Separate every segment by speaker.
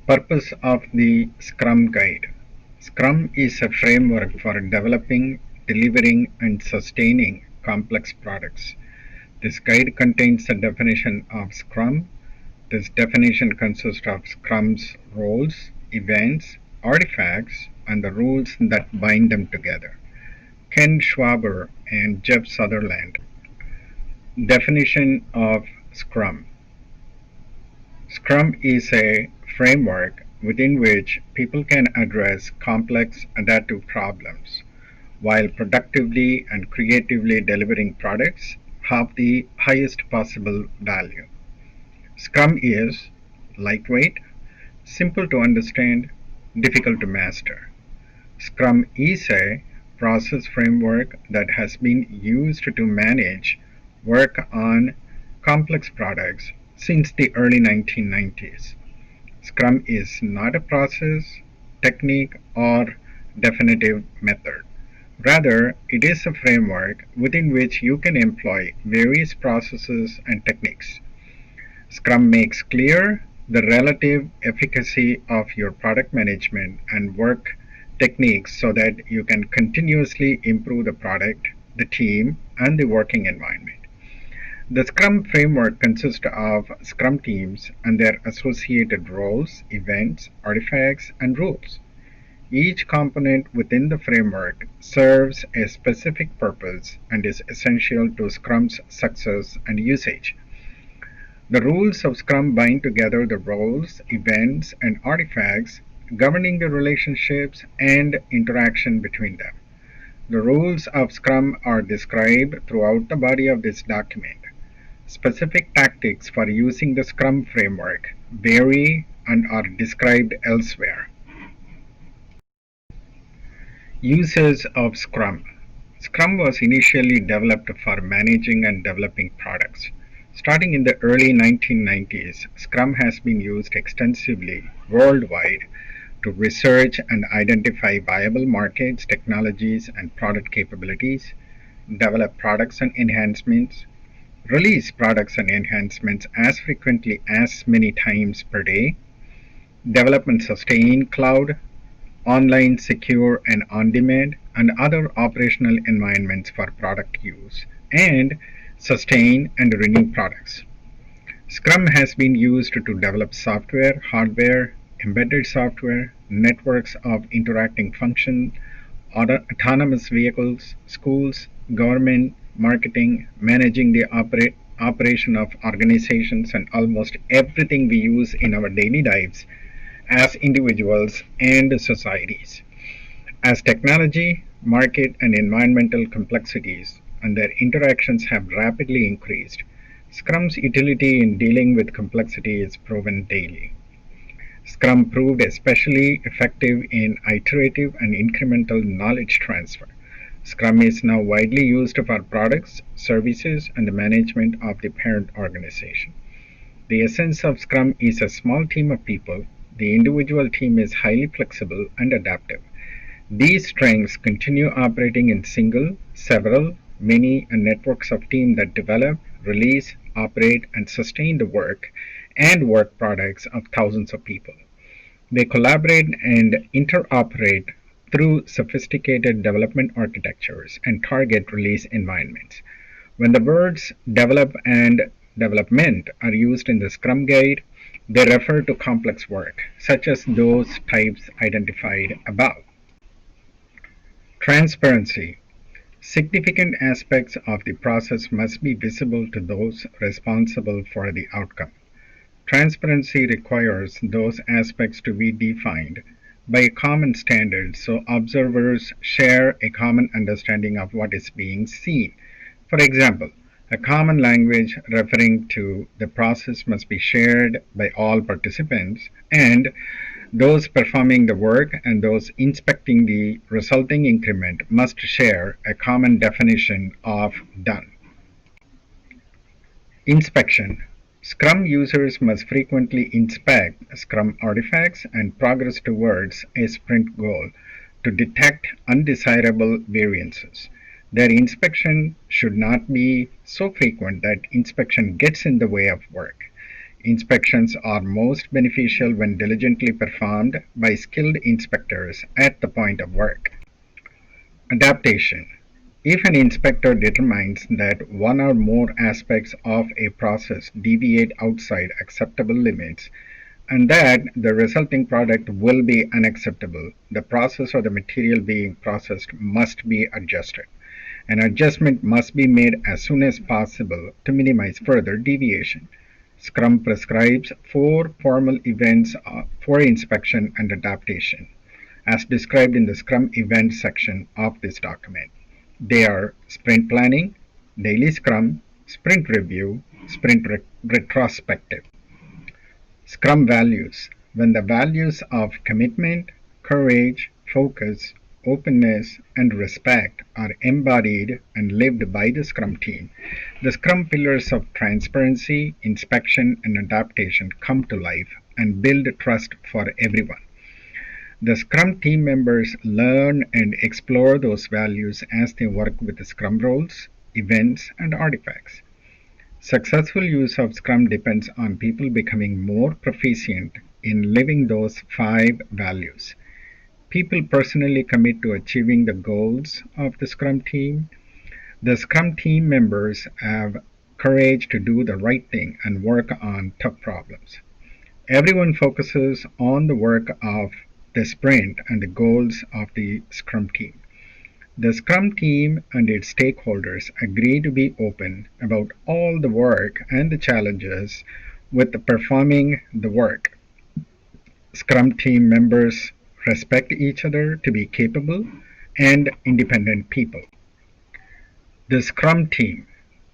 Speaker 1: Purpose of the Scrum Guide. Scrum is a framework for developing, delivering, and sustaining complex products. This guide contains a definition of Scrum. This definition consists of Scrum's roles, events, artifacts, and the rules that bind them together. Ken Schwaber and Jeff Sutherland. Definition of Scrum. Scrum is a framework within which people can address complex adaptive problems while productively and creatively delivering products have the highest possible value. Scrum is lightweight, simple to understand, difficult to master. Scrum is a process framework that has been used to manage work on complex products since the early 1990s. Scrum is not a process, technique, or definitive method. Rather, it is a framework within which you can employ various processes and techniques. Scrum makes clear the relative efficacy of your product management and work techniques so that you can continuously improve the product, the team, and the working environment. The Scrum framework consists of Scrum teams and their associated roles, events, artifacts, and rules. Each component within the framework serves a specific purpose and is essential to Scrum's success and usage. The rules of Scrum bind together the roles, events, and artifacts governing the relationships and interaction between them. The rules of Scrum are described throughout the body of this document. Specific tactics for using the Scrum framework vary and are described elsewhere. Uses of Scrum. Scrum was initially developed for managing and developing products. Starting in the early 1990s, Scrum has been used extensively worldwide to research and identify viable markets, technologies, and product capabilities, develop products and enhancements, release products and enhancements as frequently as many times per day, develop and sustain cloud, online, secure, and on demand, and other operational environments for product use, and sustain and renew products. Scrum has been used to develop software, hardware, embedded software, networks of interacting functions, autonomous vehicles, schools, government, marketing, managing the operation of organizations, and almost everything we use in our daily lives as individuals and societies. As technology, market, and environmental complexities and their interactions have rapidly increased, Scrum's utility in dealing with complexity is proven daily. Scrum proved especially effective in iterative and incremental knowledge transfer. Scrum is now widely used for products, services, and the management of the parent organization. The essence of Scrum is a small team of people. The individual team is highly flexible and adaptive. These strengths continue operating in single, several, many, and networks of teams that develop, release, operate, and sustain the work and work products of thousands of people. They collaborate and interoperate through sophisticated development architectures and target release environments. When the words develop and development are used in the Scrum Guide, they refer to complex work, such as those types identified above. Transparency. Significant aspects of the process must be visible to those responsible for the outcome. Transparency requires those aspects to be defined by a common standard so observers share a common understanding of what is being seen. For example, a common language referring to the process must be shared by all participants, and those performing the work and those inspecting the resulting increment must share a common definition of done. Inspection. Scrum users must frequently inspect Scrum artifacts and progress towards a sprint goal to detect undesirable variances. Their inspection should not be so frequent that inspection gets in the way of work. Inspections are most beneficial when diligently performed by skilled inspectors at the point of work. Adaptation. If an inspector determines that one or more aspects of a process deviate outside acceptable limits and that the resulting product will be unacceptable, the process or the material being processed must be adjusted. An adjustment must be made as soon as possible to minimize further deviation. Scrum prescribes four formal events for inspection and adaptation, as described in the Scrum event section of this document. They are sprint planning, daily Scrum, sprint review, sprint retrospective. Scrum values. When the values of commitment, courage, focus, openness, and respect are embodied and lived by the Scrum team, the Scrum pillars of transparency, inspection, and adaptation come to life and build trust for everyone. The Scrum team members learn and explore those values as they work with the Scrum roles, events, and artifacts. Successful use of Scrum depends on people becoming more proficient in living those five values. People personally commit to achieving the goals of the Scrum team. The Scrum team members have courage to do the right thing and work on tough problems. Everyone focuses on the work of the sprint and the goals of the Scrum team. The Scrum team and its stakeholders agree to be open about all the work and the challenges with performing the work. Scrum team members respect each other to be capable and independent people. The Scrum team.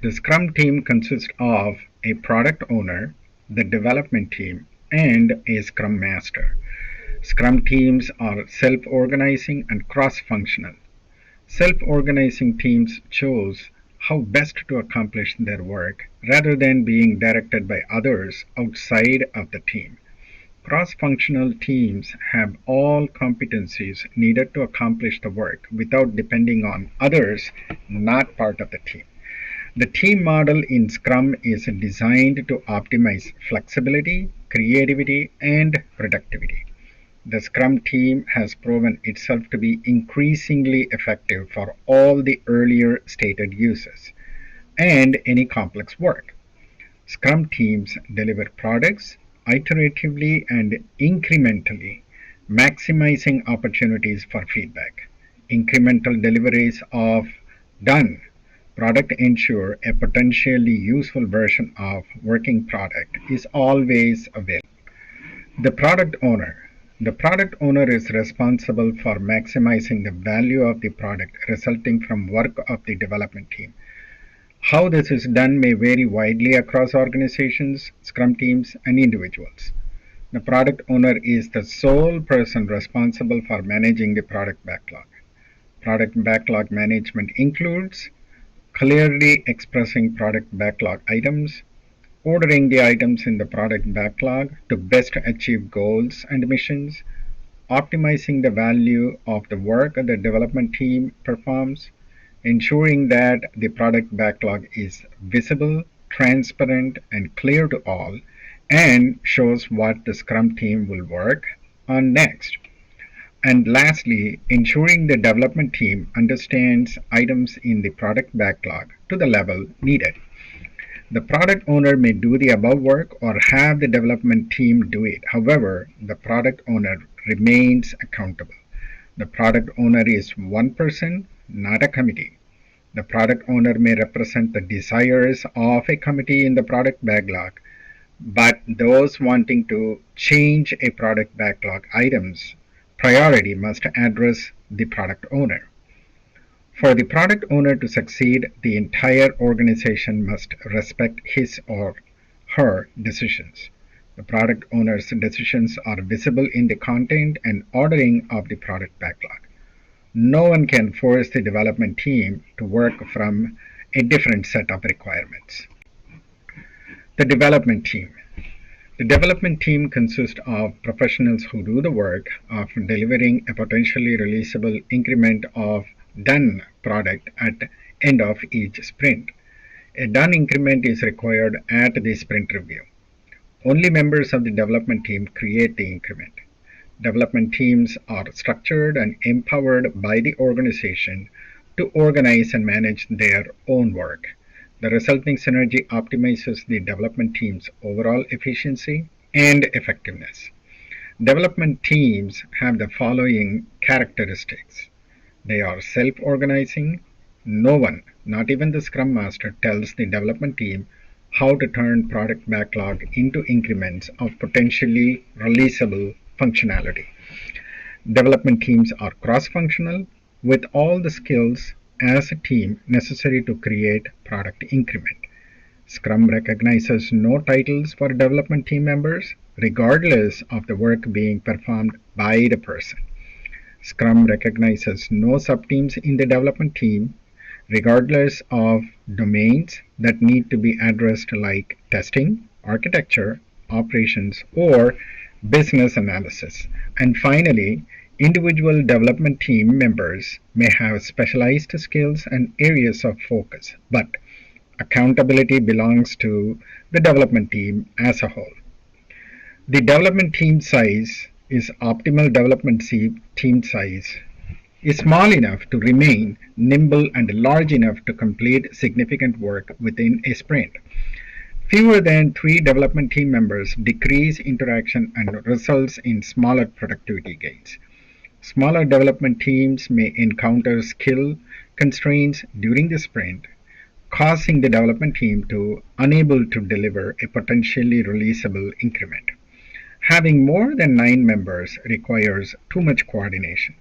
Speaker 1: The Scrum team consists of a product owner, the development team, and a Scrum Master. Scrum teams are self-organizing and cross-functional. Self-organizing teams choose how best to accomplish their work rather than being directed by others outside of the team. Cross-functional teams have all competencies needed to accomplish the work without depending on others not part of the team. The team model in Scrum is designed to optimize flexibility, creativity, and productivity. The Scrum team has proven itself to be increasingly effective for all the earlier stated uses and any complex work. Scrum teams deliver products iteratively and incrementally, maximizing opportunities for feedback. Incremental deliveries of done product ensure a potentially useful version of working product is always available. The product owner. The product owner is responsible for maximizing the value of the product resulting from work of the development team. How this is done may vary widely across organizations, Scrum teams, and individuals. The product owner is the sole person responsible for managing the product backlog. Product backlog management includes clearly expressing product backlog items, ordering the items in the product backlog to best achieve goals and missions, optimizing the value of the work the development team performs, ensuring that the product backlog is visible, transparent, and clear to all, and shows what the Scrum team will work on next. And lastly, ensuring the development team understands items in the product backlog to the level needed. The product owner may do the above work or have the development team do it. However, the product owner remains accountable. The product owner is one person, not a committee. The product owner may represent the desires of a committee in the product backlog, but those wanting to change a product backlog items priority must address the product owner. For the product owner to succeed, the entire organization must respect his or her decisions. The product owner's decisions are visible in the content and ordering of the product backlog. No one can force the development team to work from a different set of requirements. The development team. The development team consists of professionals who do the work of delivering a potentially releasable increment of done product at the end of each sprint. A done increment is required at the sprint review. Only members of the development team create the increment. Development teams are structured and empowered by the organization to organize and manage their own work. The resulting synergy optimizes the development team's overall efficiency and effectiveness. Development teams have the following characteristics. They are self organizing. No one, not even the Scrum Master, tells the development team how to turn product backlog into increments of potentially releasable functionality. Development teams are cross functional with all the skills as a team necessary to create product increment. Scrum recognizes no titles for development team members, regardless of the work being performed by the person. Scrum recognizes no subteams in the development team, regardless of domains that need to be addressed, like testing, architecture, operations, or business analysis. And finally, individual development team members may have specialized skills and areas of focus, but accountability belongs to the development team as a whole. The development team size is optimal. Development team size is small enough to remain nimble and large enough to complete significant work within a sprint. Fewer than 3 development team members decrease interaction and results in smaller productivity gains. Smaller development teams may encounter skill constraints during the sprint, causing the development team to unable to deliver a potentially releasable increment. Having more than 9 members requires too much coordination.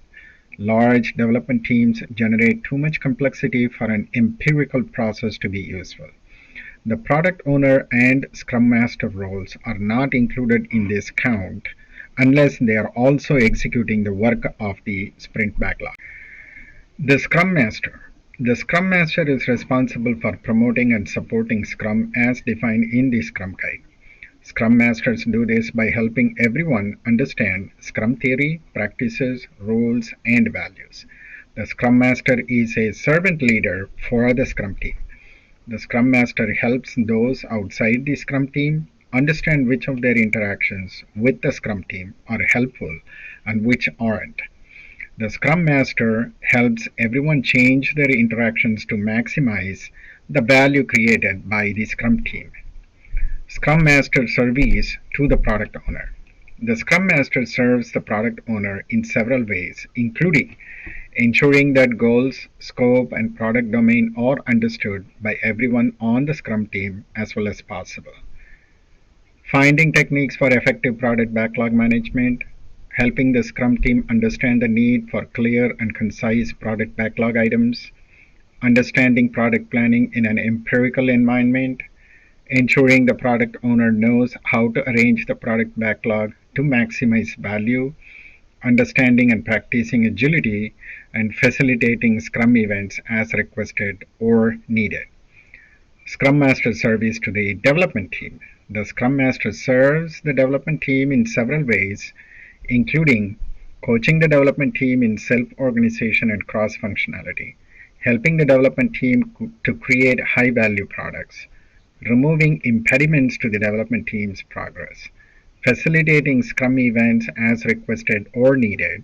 Speaker 1: Large development teams generate too much complexity for an empirical process to be useful. The product owner and Scrum Master roles are not included in this count unless they are also executing the work of the sprint backlog. The Scrum Master. The Scrum Master is responsible for promoting and supporting Scrum as defined in the Scrum Guide. Scrum Masters do this by helping everyone understand Scrum theory, practices, rules, and values. The Scrum Master is a servant leader for the Scrum team. The Scrum Master helps those outside the Scrum team understand which of their interactions with the Scrum team are helpful and which aren't. The Scrum Master helps everyone change their interactions to maximize the value created by the Scrum team. Scrum Master service to the product owner. The Scrum Master serves the product owner in several ways, including ensuring that goals, scope, and product domain are understood by everyone on the Scrum team as well as possible. Finding techniques for effective product backlog management, helping the Scrum team understand the need for clear and concise product backlog items, understanding product planning in an empirical environment, ensuring the product owner knows how to arrange the product backlog to maximize value, understanding and practicing agility, and facilitating Scrum events as requested or needed. Scrum Master service to the development team. The Scrum Master serves the development team in several ways, including coaching the development team in self-organization and cross-functionality, helping the development team to create high-value products, removing impediments to the development team's progress, facilitating Scrum events as requested or needed,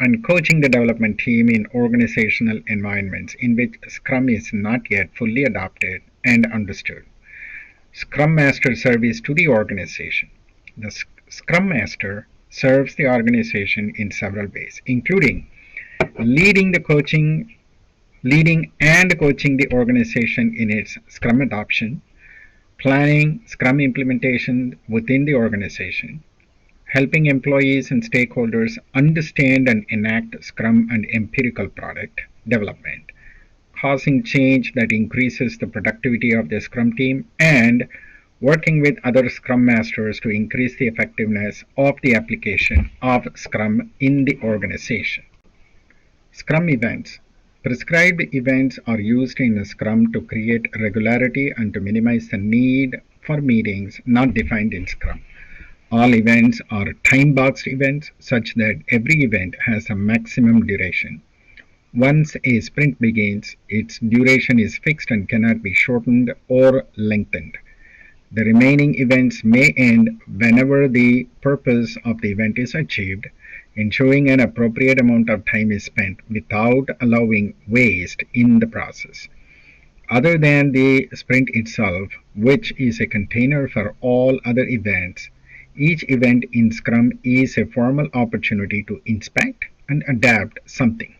Speaker 1: and coaching the development team in organizational environments in which Scrum is not yet fully adopted and understood. Scrum Master service to the organization. The Scrum Master serves the organization in several ways, including leading the coaching leading and coaching the organization in its Scrum adoption, planning Scrum implementation within the organization, helping employees and stakeholders understand and enact Scrum and empirical product development, causing change that increases the productivity of the Scrum team, and working with other Scrum Masters to increase the effectiveness of the application of Scrum in the organization. Scrum events. Prescribed events are used in Scrum to create regularity and to minimize the need for meetings not defined in Scrum. All events are time-boxed events such that every event has a maximum duration. Once a sprint begins, its duration is fixed and cannot be shortened or lengthened. The remaining events may end whenever the purpose of the event is achieved, ensuring an appropriate amount of time is spent without allowing waste in the process. Other than the sprint itself, which is a container for all other events, each event in Scrum is a formal opportunity to inspect and adapt something.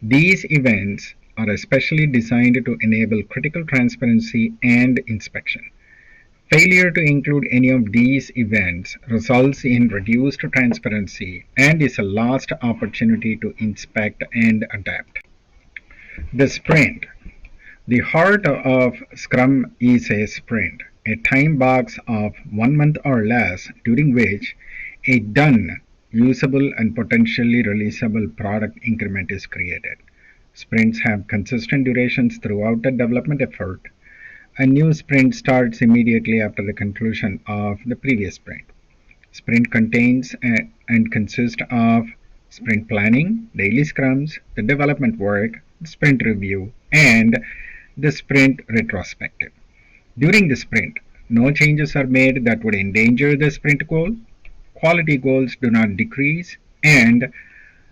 Speaker 1: These events are especially designed to enable critical transparency and inspection. Failure to include any of these events results in reduced transparency and is a lost opportunity to inspect and adapt. The sprint. The heart of Scrum is a sprint, a time box of 1 month or less during which a done, usable, and potentially releasable product increment is created. Sprints have consistent durations throughout the development effort. A new sprint starts immediately after the conclusion of the previous sprint. Sprint contains and consists of sprint planning, daily scrums, the development work, sprint review, and the sprint retrospective. During the sprint, no changes are made that would endanger the sprint goal, quality goals do not decrease, and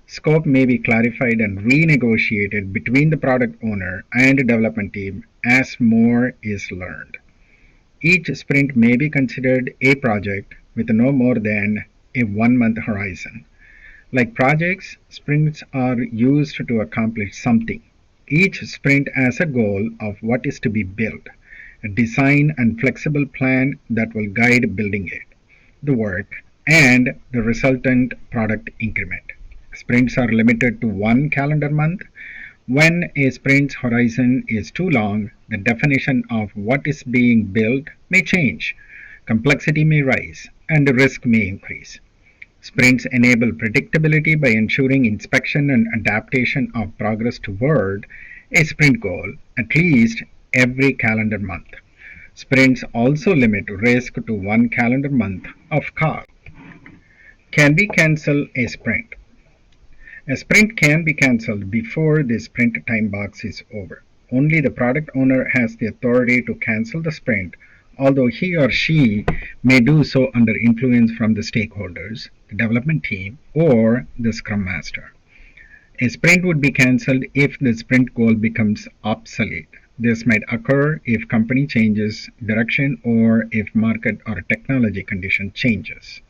Speaker 1: scope may be clarified and renegotiated between the product owner and development team as more is learned. Each sprint may be considered a project with no more than a 1 month horizon. Like projects, sprints are used to accomplish something. Each sprint has a goal of what is to be built, a design and flexible plan that will guide building it, the work, and the resultant product increment. Sprints are limited to 1 calendar month. When a sprint's horizon is too long, the definition of what is being built may change, complexity may rise, and risk may increase. Sprints enable predictability by ensuring inspection and adaptation of progress toward a sprint goal at least every calendar month. Sprints also limit risk to 1 calendar month of cost. Can we cancel a sprint? A sprint can be cancelled before the sprint time box is over. Only the product owner has the authority to cancel the sprint, although he or she may do so under influence from the stakeholders, the development team, or the Scrum Master. A sprint would be cancelled if the sprint goal becomes obsolete. This might occur if company changes direction or if market or technology condition changes.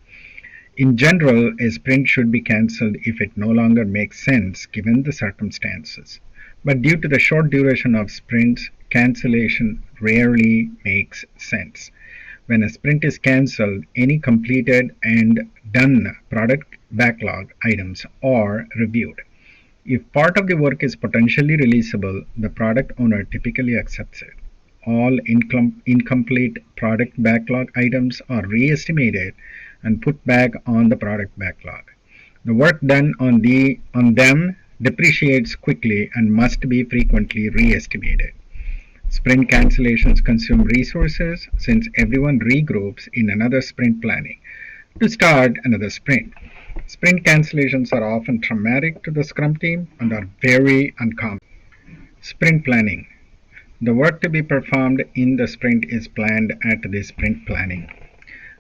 Speaker 1: In general, a sprint should be cancelled if it no longer makes sense given the circumstances. But due to the short duration of sprints, cancellation rarely makes sense. When a sprint is cancelled, any completed and done product backlog items are reviewed. If part of the work is potentially releasable, the product owner typically accepts it. All incomplete product backlog items are re-estimated and put back on the product backlog. The work done on them depreciates quickly and must be frequently re-estimated. Sprint cancellations consume resources since everyone regroups in another sprint planning to start another sprint. Sprint cancellations are often traumatic to the Scrum team and are very uncommon. Sprint planning. The work to be performed in the sprint is planned at the sprint planning.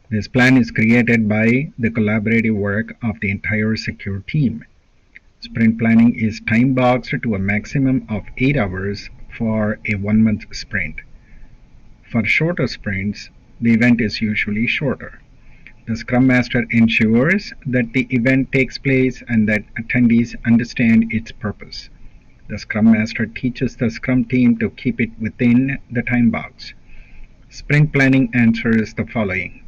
Speaker 1: This plan is created by the collaborative work of the entire secure team. Sprint planning is time boxed to a maximum of 8 hours for a 1 month sprint. For shorter sprints, the event is usually shorter. The Scrum Master ensures that the event takes place and that attendees understand its purpose. The Scrum Master teaches the Scrum team to keep it within the time box. Sprint planning answers the following.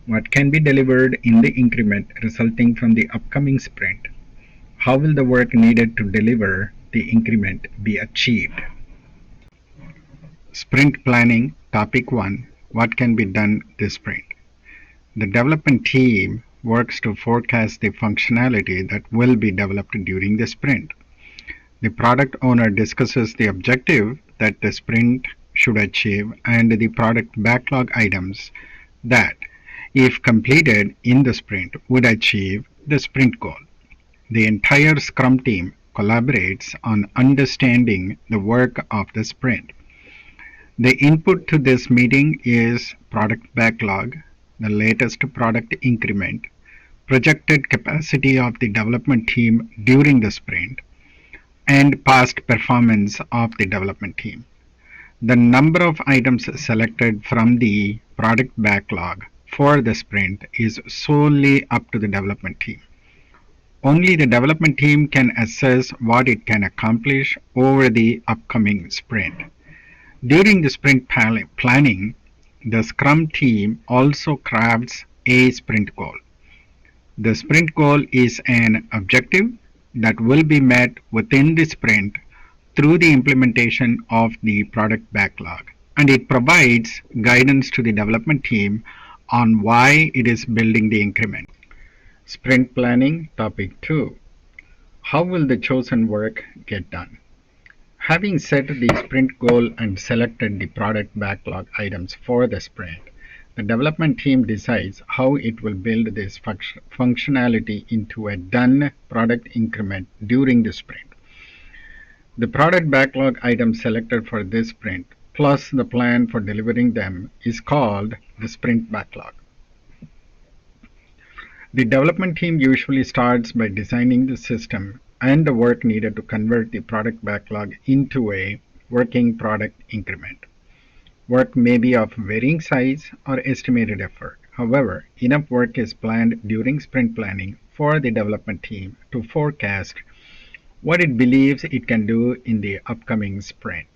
Speaker 1: What can be delivered in the increment resulting from the upcoming sprint? How will the work needed to deliver the increment be achieved? Sprint planning, topic 1. What can be done this sprint? The development team works to forecast the functionality that will be developed during the sprint. The product owner discusses the objective that the sprint should achieve and the product backlog items that, if completed in the sprint, would achieve the sprint goal. The entire Scrum team collaborates on understanding the work of the sprint. The input to this meeting is product backlog, the latest product increment, projected capacity of the development team during the sprint, and past performance of the development team. The number of items selected from the product backlog for the sprint is solely up to the development team. Only the development team can assess what it can accomplish over the upcoming sprint. During the sprint planning, the Scrum team also crafts a sprint goal. The sprint goal is an objective that will be met within the sprint through the implementation of the product backlog, and it provides guidance to the development team on why it is building the increment. Sprint planning topic 2. How will the chosen work get done? Having set the sprint goal and selected the product backlog items for the sprint, the development team decides how it will build this functionality into a done product increment during the sprint. The product backlog items selected for this sprint plus the plan for delivering them is called the sprint backlog. The development team usually starts by designing the system and the work needed to convert the product backlog into a working product increment. Work may be of varying size or estimated effort. However, enough work is planned during sprint planning for the development team to forecast what it believes it can do in the upcoming sprint.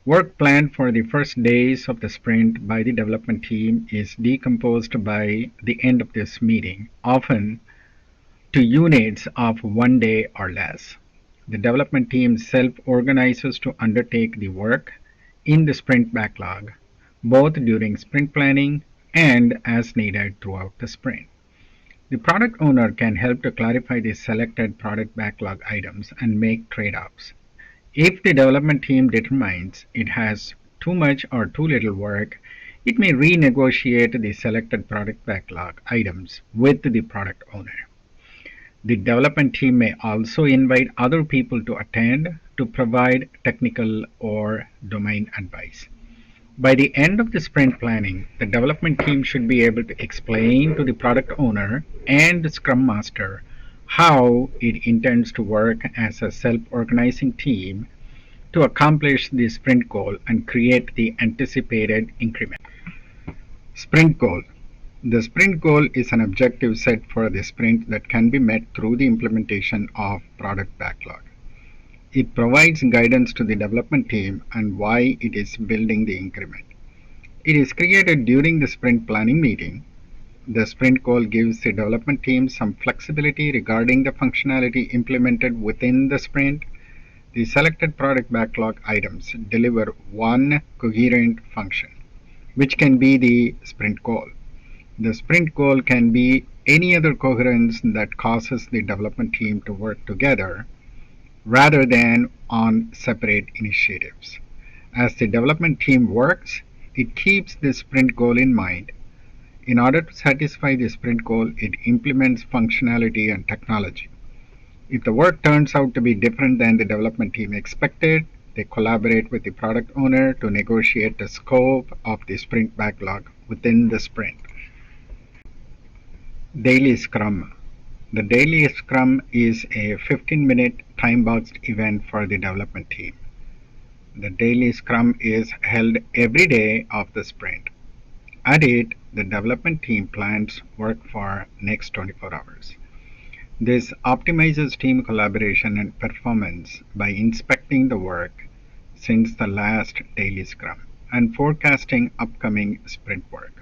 Speaker 1: Work planned for the first days of the sprint by the development team is decomposed by the end of this meeting, often to units of 1 day or less. The development team self-organizes to undertake the work in the sprint backlog, both during sprint planning and as needed throughout the sprint. The product owner can help to clarify the selected product backlog items and make trade-offs. If the development team determines it has too much or too little work, it may renegotiate the selected product backlog items with the product owner. The development team may also invite other people to attend to provide technical or domain advice. By the end of the sprint planning, the development team should be able to explain to the product owner and the Scrum Master how it intends to work as a self-organizing team to accomplish the sprint goal and create the anticipated increment. Sprint goal. The sprint goal is an objective set for the sprint that can be met through the implementation of product backlog. It provides guidance to the development team and why it is building the increment. It is created during the sprint planning meeting. The sprint goal gives the development team some flexibility regarding the functionality implemented within the sprint. The selected product backlog items deliver one coherent function, which can be the sprint goal. The sprint goal can be any other coherence that causes the development team to work together rather than on separate initiatives. As the development team works, it keeps the sprint goal in mind. In order to satisfy the sprint goal, it implements functionality and technology. If the work turns out to be different than the development team expected, they collaborate with the product owner to negotiate the scope of the sprint backlog within the sprint. Daily Scrum. The Daily Scrum is a 15-minute time-boxed event for the development team. The Daily Scrum is held every day of the sprint. At it, the development team plans work for next 24 hours. This optimizes team collaboration and performance by inspecting the work since the last Daily Scrum and forecasting upcoming sprint work.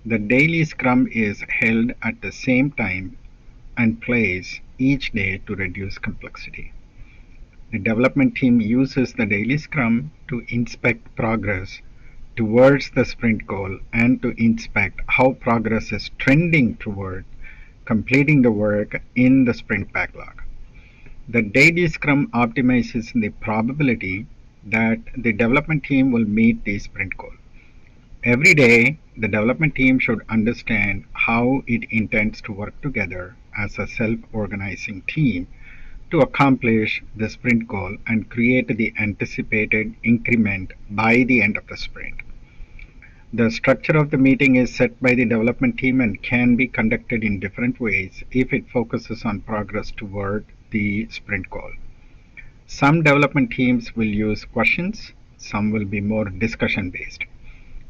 Speaker 1: The Daily Scrum is held at the same time and place each day to reduce complexity. The development team uses the Daily Scrum to inspect progress towards the sprint goal and to inspect how progress is trending toward completing the work in the sprint backlog. The Daily Scrum optimizes the probability that the development team will meet the sprint goal. Every day, the development team should understand how it intends to work together as a self-organizing team to accomplish the sprint goal and create the anticipated increment by the end of the sprint. The structure of the meeting is set by the development team and can be conducted in different ways if it focuses on progress toward the sprint goal. Some development teams will use questions, some will be more discussion based.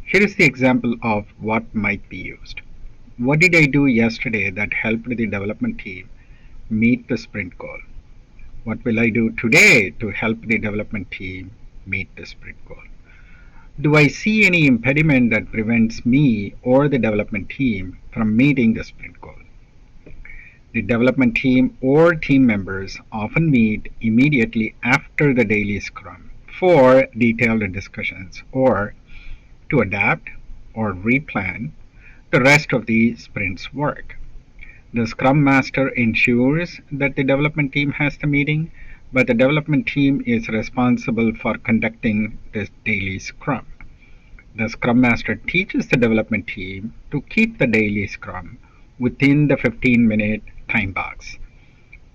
Speaker 1: Here is the example of what might be used. What did I do yesterday that helped the development team meet the sprint goal? What will I do today to help the development team meet the sprint goal? Do I see any impediment that prevents me or the development team from meeting the sprint goal? The development team or team members often meet immediately after the daily scrum for detailed discussions or to adapt or replan the rest of the sprint's work. The Scrum Master ensures that the development team has the meeting, but the development team is responsible for conducting this daily scrum. The Scrum Master teaches the development team to keep the daily scrum within the 15-minute time box.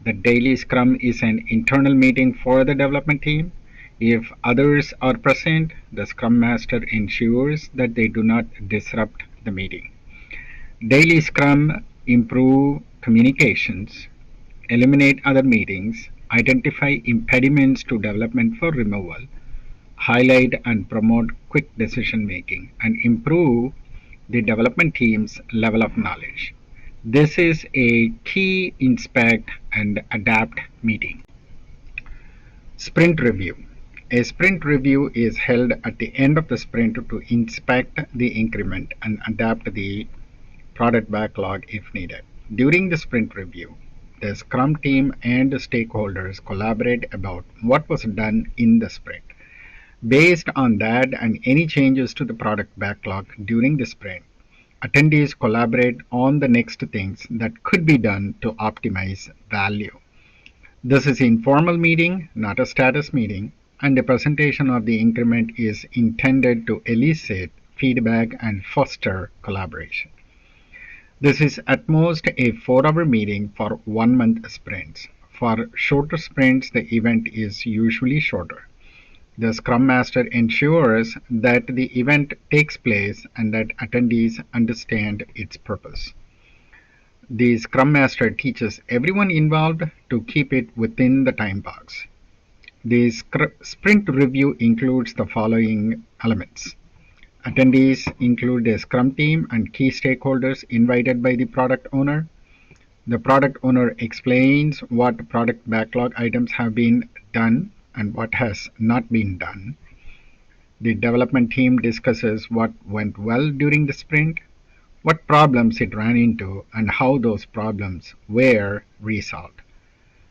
Speaker 1: The daily scrum is an internal meeting for the development team. If others are present, the Scrum Master ensures that they do not disrupt the meeting. Daily scrum improve communications, eliminate other meetings, identify impediments to development for removal, highlight and promote quick decision making, and improve the development team's level of knowledge. This is a key inspect and adapt meeting. Sprint review. A sprint review is held at the end of the sprint to inspect the increment and adapt the product backlog if needed. During the sprint review, the Scrum team and stakeholders collaborate about what was done in the sprint. Based on that and any changes to the product backlog during the sprint, attendees collaborate on the next things that could be done to optimize value. This is an informal meeting, not a status meeting, and the presentation of the increment is intended to elicit feedback and foster collaboration. This is at most a 4-hour meeting for 1-month sprints. For shorter sprints, the event is usually shorter. The Scrum Master ensures that the event takes place and that attendees understand its purpose. The Scrum Master teaches everyone involved to keep it within the time box. The sprint review includes the following elements. Attendees include the Scrum team and key stakeholders invited by the product owner. The product owner explains what product backlog items have been done and what has not been done. The development team discusses what went well during the sprint, what problems it ran into, and how those problems were resolved.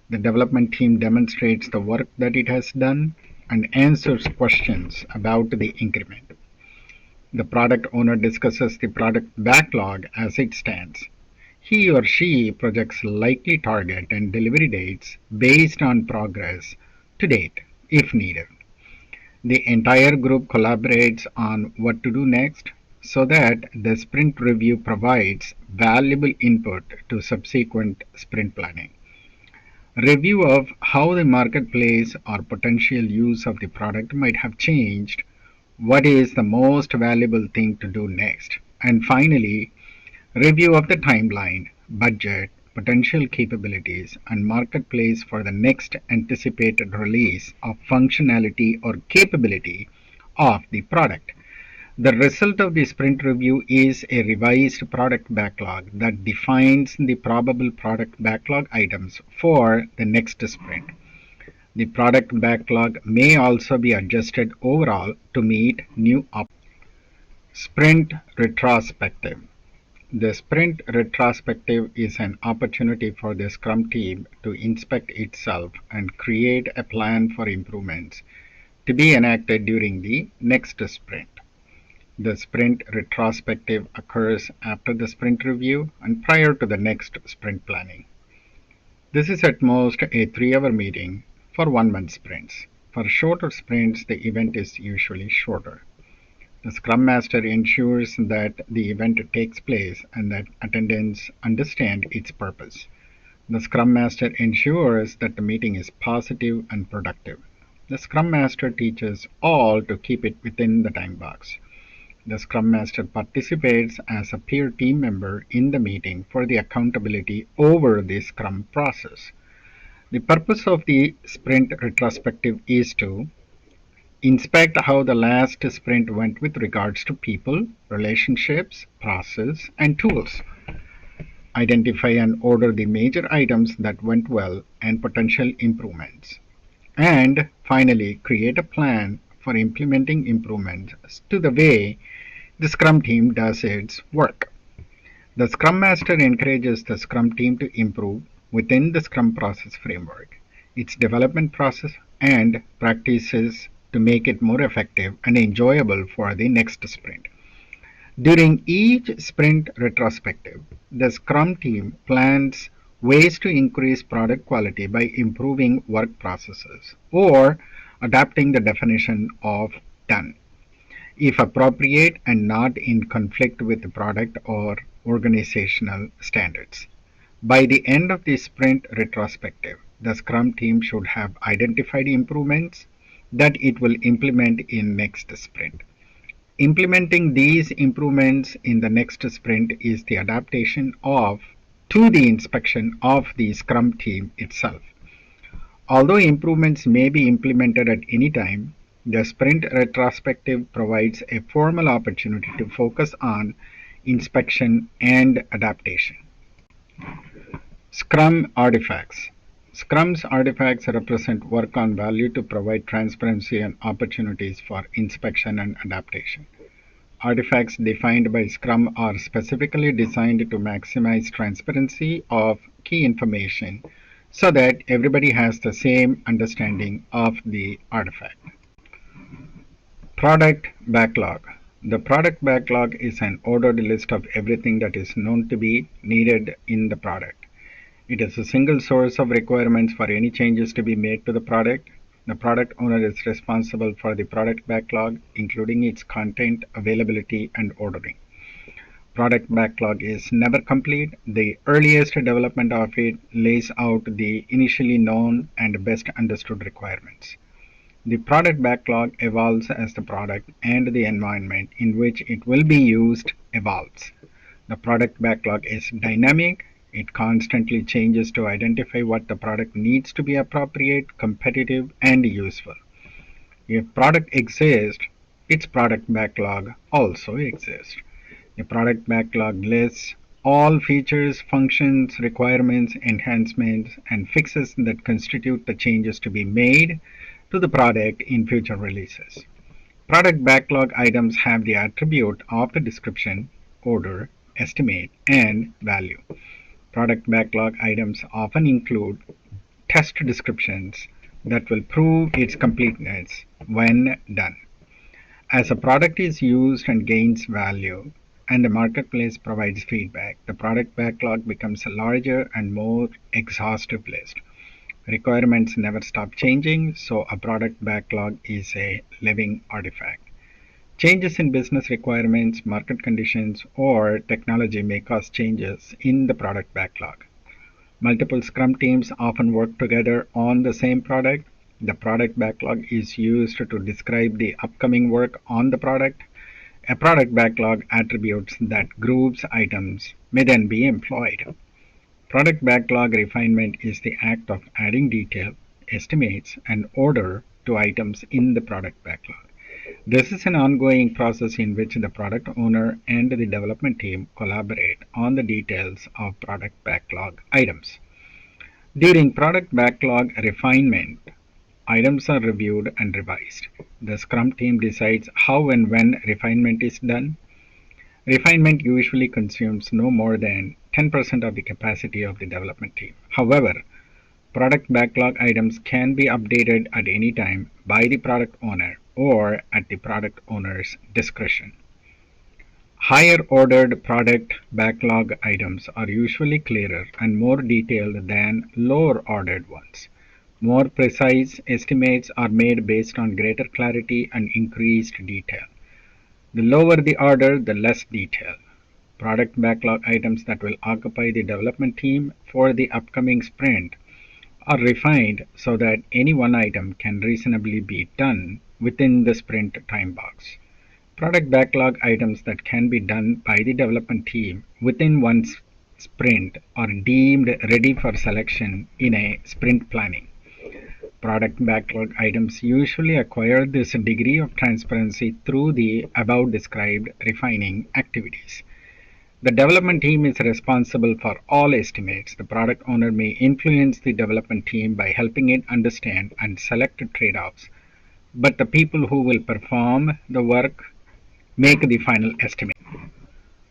Speaker 1: The development team demonstrates the work that it has done and answers questions about the increment. The product owner discusses the product backlog as it stands. He or she projects likely target and delivery dates based on progress to date, if needed. The entire group collaborates on what to do next so that the sprint review provides valuable input to subsequent sprint planning. Review of how the marketplace or potential use of the product might have changed, what is the most valuable thing to do next, and finally, review of the timeline, budget, potential capabilities, and marketplace for the next anticipated release of functionality or capability of the product. The result of the sprint review is a revised product backlog that defines the probable product backlog items for the next sprint. The product backlog may also be adjusted overall to meet new Sprint retrospective. The sprint retrospective is an opportunity for the Scrum team to inspect itself and create a plan for improvements to be enacted during the next sprint. The sprint retrospective occurs after the sprint review and prior to the next sprint planning. This is at most a 3-hour meeting for 1-month sprints. For shorter sprints, the event is usually shorter. The Scrum Master ensures that the event takes place and that attendants understand its purpose. The Scrum Master ensures that the meeting is positive and productive. The Scrum Master teaches all to keep it within the time box. The Scrum Master participates as a peer team member in the meeting for the accountability over the Scrum process. The purpose of the sprint retrospective is to inspect how the last sprint went with regards to people, relationships, process, and tools. Identify and order the major items that went well and potential improvements. And finally, create a plan for implementing improvements to the way the Scrum team does its work. The Scrum Master encourages the Scrum team to improve within the Scrum process framework, its development process, and practices to make it more effective and enjoyable for the next sprint. During each sprint retrospective, the Scrum team plans ways to increase product quality by improving work processes or adapting the definition of done, if appropriate and not in conflict with the product or organizational standards. By the end of the sprint retrospective, the Scrum team should have identified improvements that it will implement in next sprint. Implementing these improvements in the next sprint is the adaptation of to the inspection of the Scrum team itself. Although improvements may be implemented at any time, the sprint retrospective provides a formal opportunity to focus on inspection and adaptation. Scrum artifacts. Scrum's artifacts represent work on value to provide transparency and opportunities for inspection and adaptation. Artifacts defined by Scrum are specifically designed to maximize transparency of key information so that everybody has the same understanding of the artifact. Product backlog. The product backlog is an ordered list of everything that is known to be needed in the product. It is a single source of requirements for any changes to be made to the product. The product owner is responsible for the product backlog, including its content, availability, and ordering. Product backlog is never complete. The earliest development of it lays out the initially known and best understood requirements. The product backlog evolves as the product and the environment in which it will be used evolves. The product backlog is dynamic. It constantly changes to identify what the product needs to be appropriate, competitive, and useful. If product exists, its product backlog also exists. The product backlog lists all features, functions, requirements, enhancements, and fixes that constitute the changes to be made to the product in future releases. Product backlog items have the attribute of the description, order, estimate, and value. Product backlog items often include test descriptions that will prove its completeness when done. As a product is used and gains value, and the marketplace provides feedback, the product backlog becomes a larger and more exhaustive list. Requirements never stop changing, so a product backlog is a living artifact. Changes in business requirements, market conditions, or technology may cause changes in the product backlog. Multiple Scrum teams often work together on the same product. The product backlog is used to describe the upcoming work on the product. A product backlog attributes that groups items may then be employed. Product backlog refinement is the act of adding detail, estimates, and order to items in the product backlog. This is an ongoing process in which the product owner and the development team collaborate on the details of product backlog items. During product backlog refinement, items are reviewed and revised. The Scrum team decides how and when refinement is done. Refinement usually consumes no more than 10% of the capacity of the development team. However, product backlog items can be updated at any time by the product owner or at the product owner's discretion. Higher ordered product backlog items are usually clearer and more detailed than lower ordered ones. More precise estimates are made based on greater clarity and increased detail. The lower the order, the less detail. Product backlog items that will occupy the development team for the upcoming sprint are refined so that any one item can reasonably be done within the sprint time box. Product backlog items that can be done by the development team within one sprint are deemed ready for selection in a sprint planning. Product backlog items usually acquire this degree of transparency through the above described refining activities. The development team is responsible for all estimates. The product owner may influence the development team by helping it understand and select trade-offs, but the people who will perform the work make the final estimate.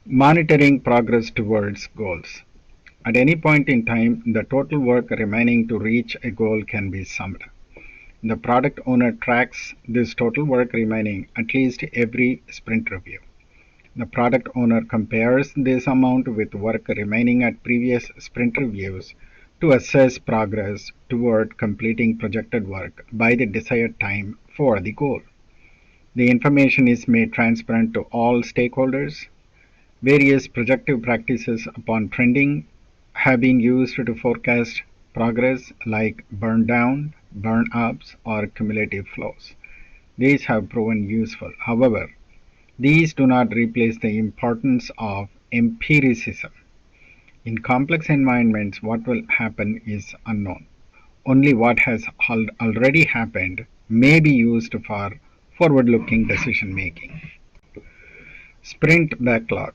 Speaker 1: Monitoring progress towards goals. At any point in time, the total work remaining to reach a goal can be summed. The product owner tracks this total work remaining at least every sprint review. The product owner compares this amount with work remaining at previous sprint reviews to assess progress toward completing projected work by the desired time for the goal. The information is made transparent to all stakeholders. Various projective practices upon trending have been used to forecast progress, like burn down, burn ups, or cumulative flows. These have proven useful. However, these do not replace the importance of empiricism. In complex environments, what will happen is unknown. Only what has already happened may be used for forward looking decision making. Sprint backlog.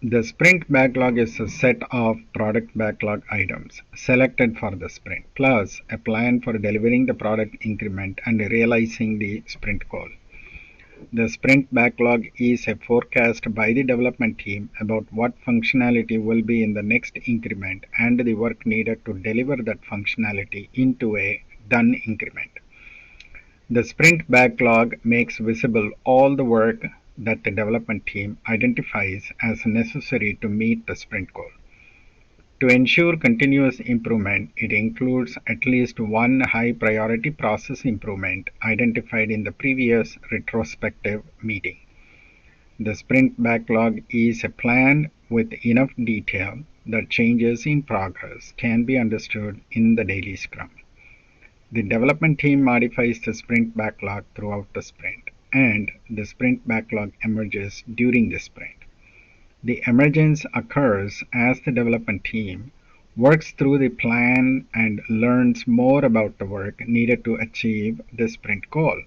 Speaker 1: The sprint backlog is a set of product backlog items selected for the sprint, plus a plan for delivering the product increment and realizing the sprint goal. The sprint backlog is a forecast by the development team about what functionality will be in the next increment and the work needed to deliver that functionality into a done increment. The sprint backlog makes visible all the work that the development team identifies as necessary to meet the sprint goal. To ensure continuous improvement, it includes at least one high priority process improvement identified in the previous retrospective meeting. The sprint backlog is a plan with enough detail that changes in progress can be understood in the daily scrum. The development team modifies the sprint backlog throughout the sprint, and the sprint backlog emerges during the sprint. The emergence occurs as the development team works through the plan and learns more about the work needed to achieve the sprint goal.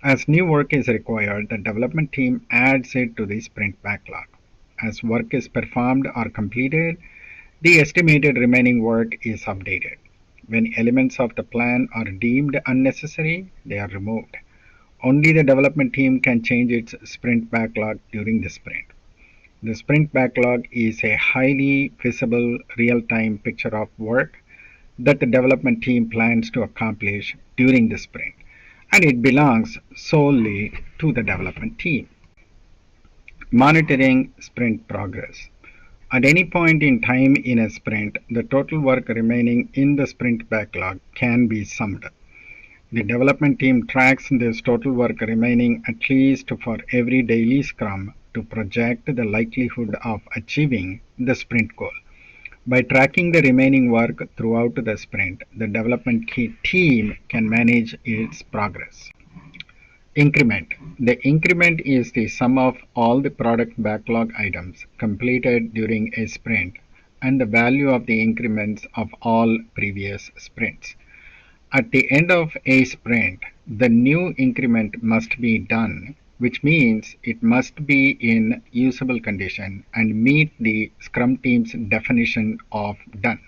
Speaker 1: As new work is required, the development team adds it to the sprint backlog. As work is performed or completed, the estimated remaining work is updated. When elements of the plan are deemed unnecessary, they are removed. Only the development team can change its sprint backlog during the sprint. The sprint backlog is a highly visible real-time picture of work that the development team plans to accomplish during the sprint, and it belongs solely to the development team. Monitoring sprint progress. At any point in time in a sprint, the total work remaining in the sprint backlog can be summed. The development team tracks this total work remaining at least for every daily scrum to project the likelihood of achieving the sprint goal. By tracking the remaining work throughout the sprint, the development team can manage its progress. Increment. The increment is the sum of all the product backlog items completed during a sprint and the value of the increments of all previous sprints. At the end of a sprint, the new increment must be done, which means it must be in usable condition and meet the Scrum team's definition of done.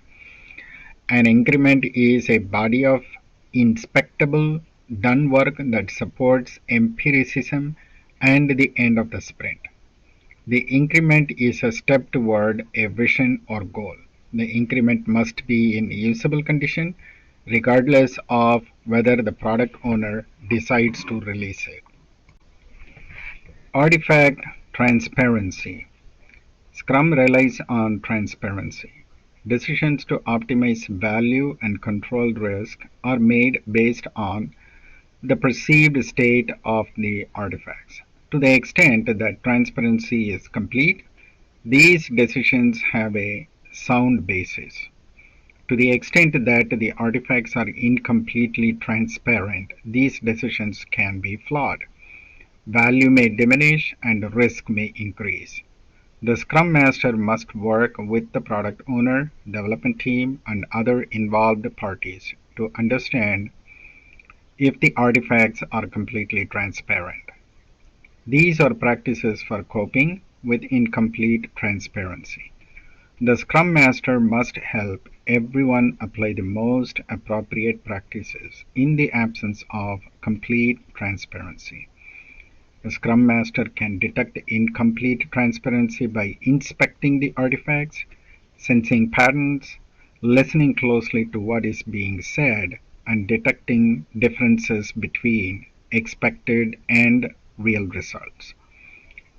Speaker 1: An increment is a body of inspectable done work that supports empiricism and the end of the sprint. The increment is a step toward a vision or goal. The increment must be in usable condition regardless of whether the product owner decides to release it. Artifact transparency. Scrum relies on transparency. Decisions to optimize value and control risk are made based on the perceived state of the artifacts. To the extent that transparency is complete, These decisions have a sound basis. To the extent that the artifacts are incompletely transparent, these decisions can be flawed. Value may diminish and risk may increase. The Scrum Master must work with the product owner, development team, and other involved parties to understand if the artifacts are completely transparent. These are practices for coping with incomplete transparency. The Scrum Master must help everyone apply the most appropriate practices in the absence of complete transparency. The Scrum Master can detect incomplete transparency by inspecting the artifacts, sensing patterns, listening closely to what is being said, and detecting differences between expected and real results.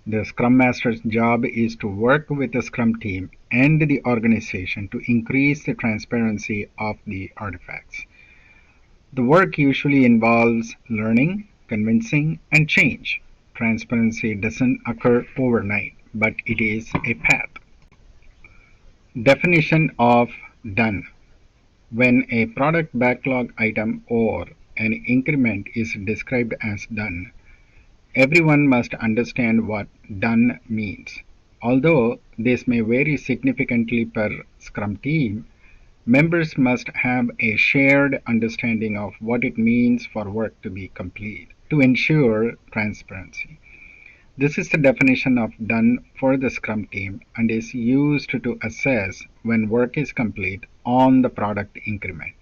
Speaker 1: The Scrum Master's job is to work with the Scrum team and the organization to increase the transparency of the artifacts. The work usually involves learning, convincing, and change. Transparency doesn't occur overnight, but it is a path. Definition of done. When a product backlog item or an increment is described as done, everyone must understand what done means. Although this may vary significantly per Scrum team, members must have a shared understanding of what it means for work to be complete to ensure transparency. This is the definition of done for the Scrum team and is used to assess when work is complete on the product increment.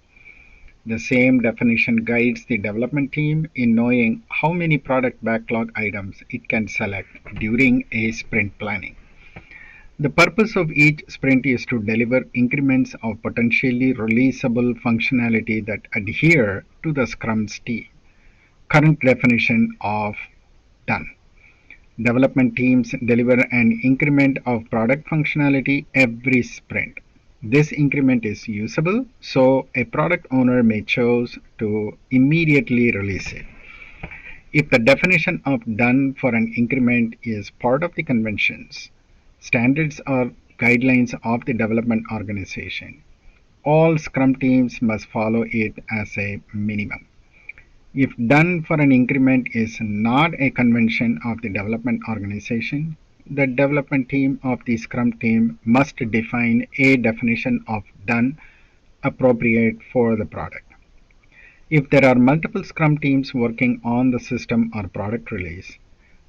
Speaker 1: The same definition guides the development team in knowing how many product backlog items it can select during a sprint planning. The purpose of each sprint is to deliver increments of potentially releasable functionality that adhere to the Scrum's current definition of done. Development teams deliver an increment of product functionality every sprint. This increment is usable, so a product owner may choose to immediately release it. If the definition of done for an increment is part of the conventions, standards or guidelines of the development organization, all Scrum teams must follow it as a minimum. If done for an increment is not a convention of the development organization, the development team of the Scrum team must define a definition of done appropriate for the product. If there are multiple Scrum teams working on the system or product release,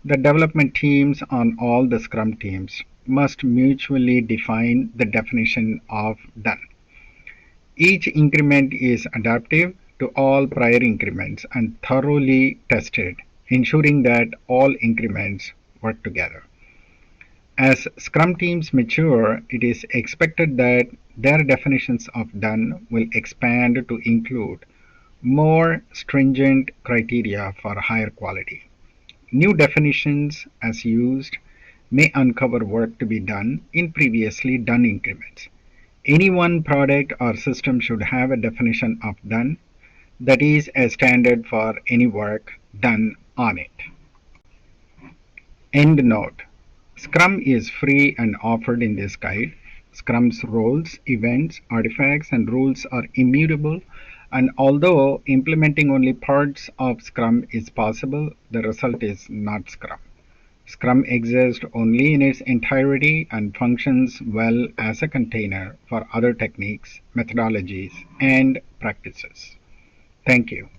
Speaker 1: the development teams on all the Scrum teams must mutually define the definition of done. Each increment is adaptive to all prior increments and thoroughly tested, ensuring that all increments work together. As Scrum teams mature, it is expected that their definitions of done will expand to include more stringent criteria for higher quality. New definitions, as used, may uncover work to be done in previously done increments. Any one product or system should have a definition of done that is a standard for any work done on it. End note. Scrum is free and offered in this guide. Scrum's roles, events, artifacts, and rules are immutable, and although implementing only parts of Scrum is possible, the result is not Scrum. Scrum exists only in its entirety and functions well as a container for other techniques, methodologies, and practices. Thank you.